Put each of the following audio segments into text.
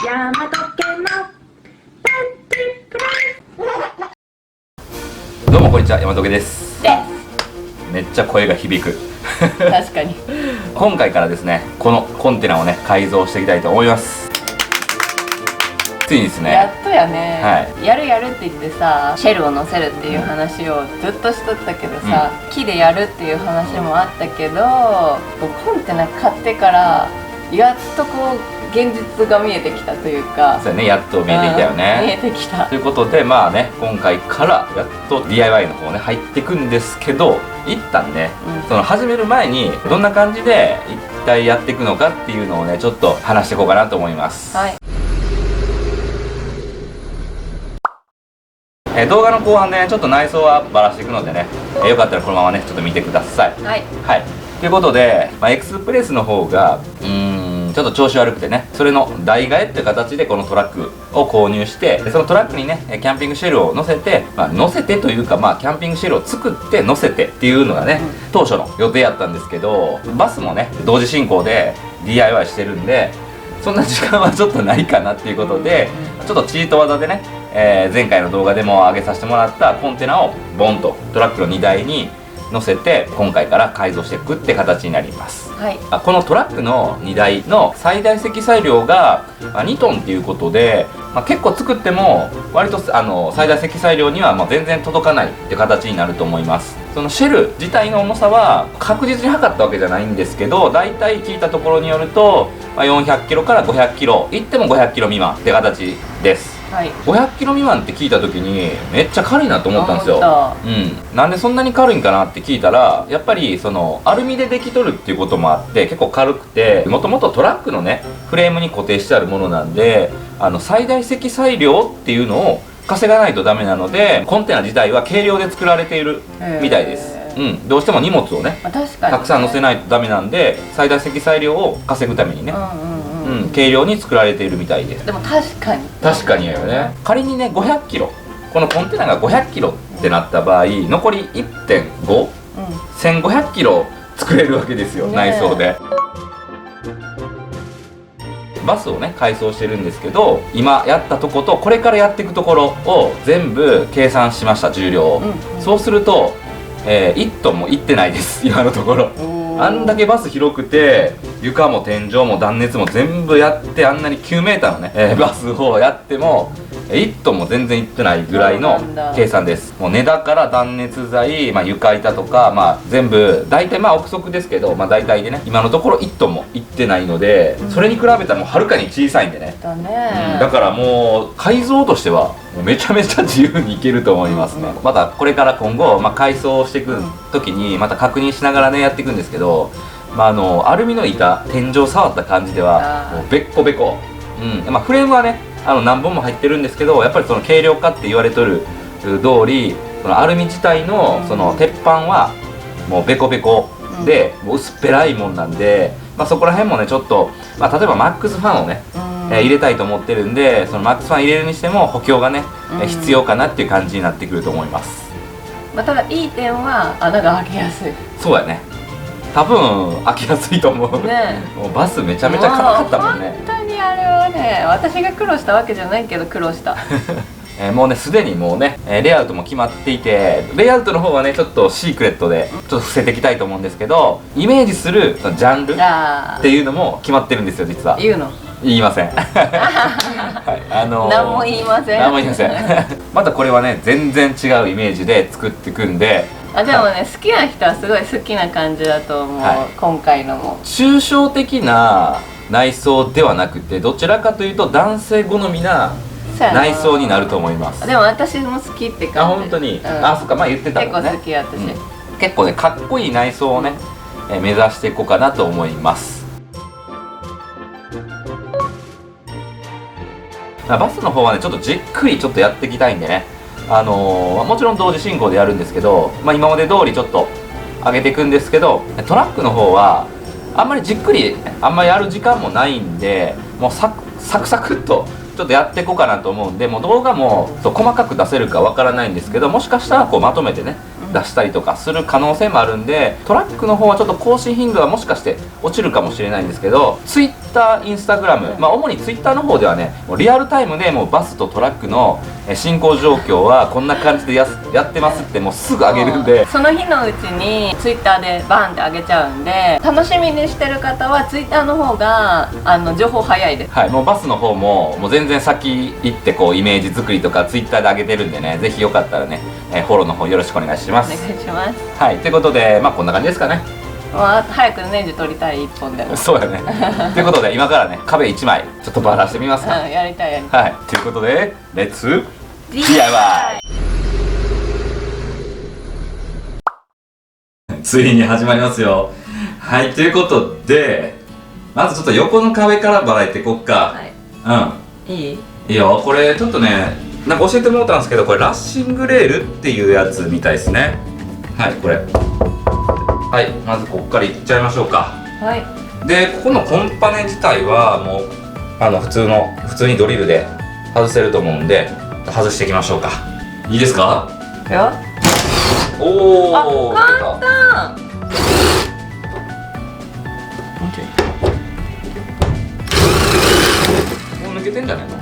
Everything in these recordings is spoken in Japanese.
山とけのどうもこんにちは、山時ですでめっちゃ声が響く確かに今回からですね、このコンテナをね改造していきたいと思います。ついにですやね、っとやね、はやるやるって言ってさ、シェルを乗せるっていう話をずっとしとったけどさ、木でやるっていう話もあったけど、コンテナ買ってからやっとこう現実が見えてきたというか、そうやね、やっと見えてきたよ見ね。えてきた。ということで、まあね、今回からやっと DIY の方ね入っていくんですけど、一旦ね、その始める前にどんな感じで一体やっていくのかっていうのをねちょっと話していこうかなと思います。はい。動画の後半で、ね、ちょっと内装はバラしていくのでね、よかったらこのままねちょっと見てください。はい。はい。ということで、エクスプレスの方がちょっと調子悪くてね、それの代替えっていう形でこのトラックを購入して、でそのトラックにねキャンピングシェルを乗せて、乗せてというか、キャンピングシェルを作って乗せてっていうのがね、当初の予定やったんですけど、バスもね同時進行で DIY してるんで、そんな時間はちょっとないかなっていうことで、ちょっとチート技でね、前回の動画でも上げさせてもらったコンテナをボンとトラックの荷台に乗せて、今回から改造していくって形になります。はい。このトラックの荷台の最大積載量が2トンっていうことで、結構作っても割と最大積載量には全然届かないって形になると思います。そのシェル自体の重さは確実に測ったわけじゃないんですけど、大体聞いたところによると、400キロから500キロ、いっても500キロ未満って形です。はい、500キロ未満って聞いた時にめっちゃ軽いなと思ったんですよ。なんでそんなに軽いんかなって聞いたら、やっぱりそのアルミでできとるっていうこともあって結構軽くて、もともとトラックのねフレームに固定してあるものなんで、最大積載量っていうのを稼がないとダメなので、コンテナ自体は軽量で作られているみたいです。どうしても荷物をねたくさん載せないとダメなんで、最大積載量を稼ぐためにね、軽量に作られているみたいです。でも確かにやよね。仮にね500キロ、このコンテナが500キロってなった場合、残り 1.5、1500キロ作れるわけですよ、内装で。バスをね改装してるんですけど、今やったとことこれからやっていくところを全部計算しました、重量を。そうすると、1トンもいってないです今のところ。あんだけバス広くて、床も天井も断熱も全部やって、あんなに9メーターのね、バスをやっても1トンも全然いってないぐらいの計算です。もう根だから断熱材、床板とか、全部大体憶測ですけど、大体でね今のところ1トンもいってないので、それに比べたらもうはるかに小さいんでね。だからもう改造としてはめちゃめちゃ自由にいけると思いますね。またこれから今後、改装していく時にまた確認しながらねやっていくんですけど、アルミの板、天井触った感じではもうベッコベコ。フレームはね何本も入ってるんですけど、やっぱりその軽量化って言われとる通り、そのアルミ自体のその鉄板はもうベコベコで、もう薄っぺらいもんなんで、そこら辺もねちょっと、例えばマックスファンをね入れたいと思ってるんで、そのマックスファン入れるにしても補強がね必要かなっていう感じになってくると思います。ただいい点は穴が開けやすい。そうやね、多分開きやすいと思う。ね、もうバスめちゃめちゃ辛かったもんね。本当にあれはね、私が苦労したわけじゃないけど苦労したもうねすでにもうねレイアウトも決まっていて、レイアウトの方はねちょっとシークレットでちょっと伏せていきたいと思うんですけど、イメージするそのジャンルっていうのも決まってるんですよ、実は。言うの？言いません何も言いません。何も言いませんまたこれはね全然違うイメージで作っていくんで、でもね、好きな人はすごい好きな感じだと思う、今回のも。抽象的な内装ではなくて、どちらかというと男性好みな内装になると思います。でも私も好きって感じ。本当に。そっか、言ってたもんね。結構好き、私。結構ねかっこいい内装をね目指していこうかなと思います。バスの方はねちょっとじっくりちょっとやっていきたいんでね、もちろん同時進行でやるんですけど、今まで通りちょっと上げていくんですけど、トラックの方はあんまりじっくりあんまりやる時間もないんで、もうサクサクっとちょっとやっていこうかなと思うんで、もう動画も細かく出せるかわからないんですけど、もしかしたらこうまとめてね出したりとかする可能性もあるんで、トラックの方はちょっと更新頻度はもしかして落ちるかもしれないんですけど、 Twitter、Instagram、主に Twitter の方ではね、もうリアルタイムでもうバスとトラックの進行状況はこんな感じでやってますってもうすぐ上げるんで、その日のうちにツイッターでバーンって上げちゃうんで、楽しみにしてる方はツイッターの方が情報早いです。はい、もうバスの方ももう全然先行ってこうイメージ作りとかツイッターで上げてるんでね、ぜひよかったらね、フォローの方よろしくお願いします。お願いします。はい、ということでまあこんな感じですかね。まあ早くネジ取りたい一本でも。そうやねということで今からね壁1枚ちょっとバラしてみますか。やりたいやりたい。はい、ということでレッツ DIY。 ついに始まりますよ。はい、ということでまずちょっと横の壁からバラいていこっか。はい、いいいいよ。これちょっとねなんか教えてもらったんですけど、これラッシングレールっていうやつみたいですね。はい、これはい、まずここからいっちゃいましょうか。はい。でここのコンパネ自体はもう普通にドリルで外せると思うんで外していきましょうか。いいですか？いくよ。おお、簡単。もうちょい。もう抜けてんじゃないの？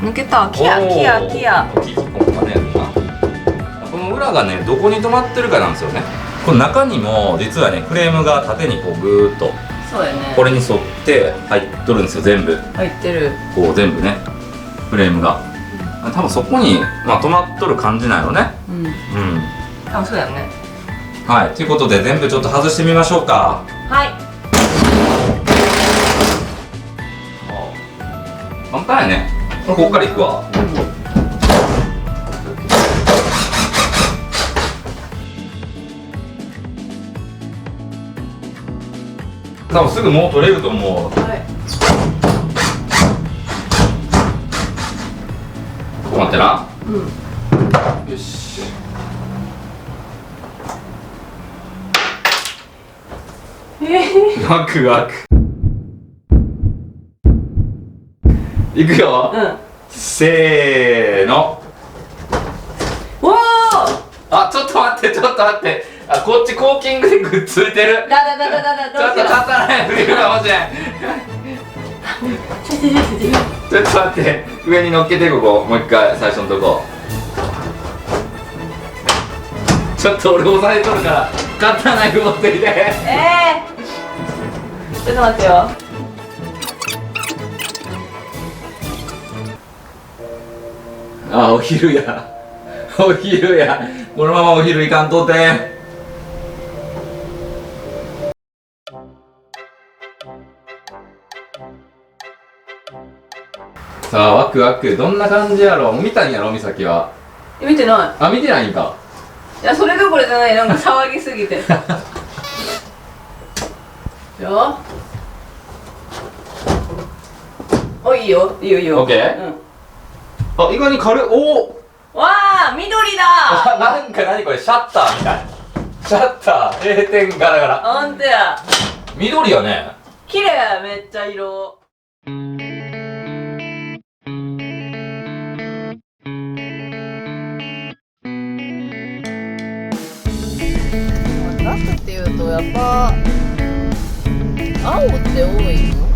抜けた。キア。キーコンパネやるな。この裏がねどこに止まってるかなんですよね。この中にも実はねフレームが縦にこうぐーっとそうやね。これに沿って入っとるんですよ。全部入ってる。こう全部ねフレームが多分そこに、まあ、止まっとる感じなんよね。うん。うん。あ、そうやね。はい、ということで全部ちょっと外してみましょうか。はい。簡単やね。ここからいくわ。多分すぐもう取れると思う。はい。待ってな。うん。よし。ワクワク。いくよ。うん。せーの。おお。あ、ちょっと待って。あ、こっちコーキングでくっついてる。ちょっと立たないフィルかもしれん。ちょっと待って、上に乗っけてここ、もう一回最初のとこ。ちょっと俺押さえとるからカッターナイフ持ってきて。ちょっと待ってよ。あ、お昼や。お昼や。このままお昼行かんとって。さあ、ワクワク。どんな感じやろ。見たんやろ、美咲は。見てなあ、見てないんか。い。いや、それどころじゃない。なんか騒ぎすぎて。よ。お、いいよ。いいよ、いいよ。オッケー。うん。あ、意外に軽い。おお。わあ、緑だ。あ、なんか何これ、シャッターみたい。シャッター、閉店ガラガラ。ほんとや。緑やね。綺麗、めっちゃ色。トラックっていうとやっぱ青って多いの？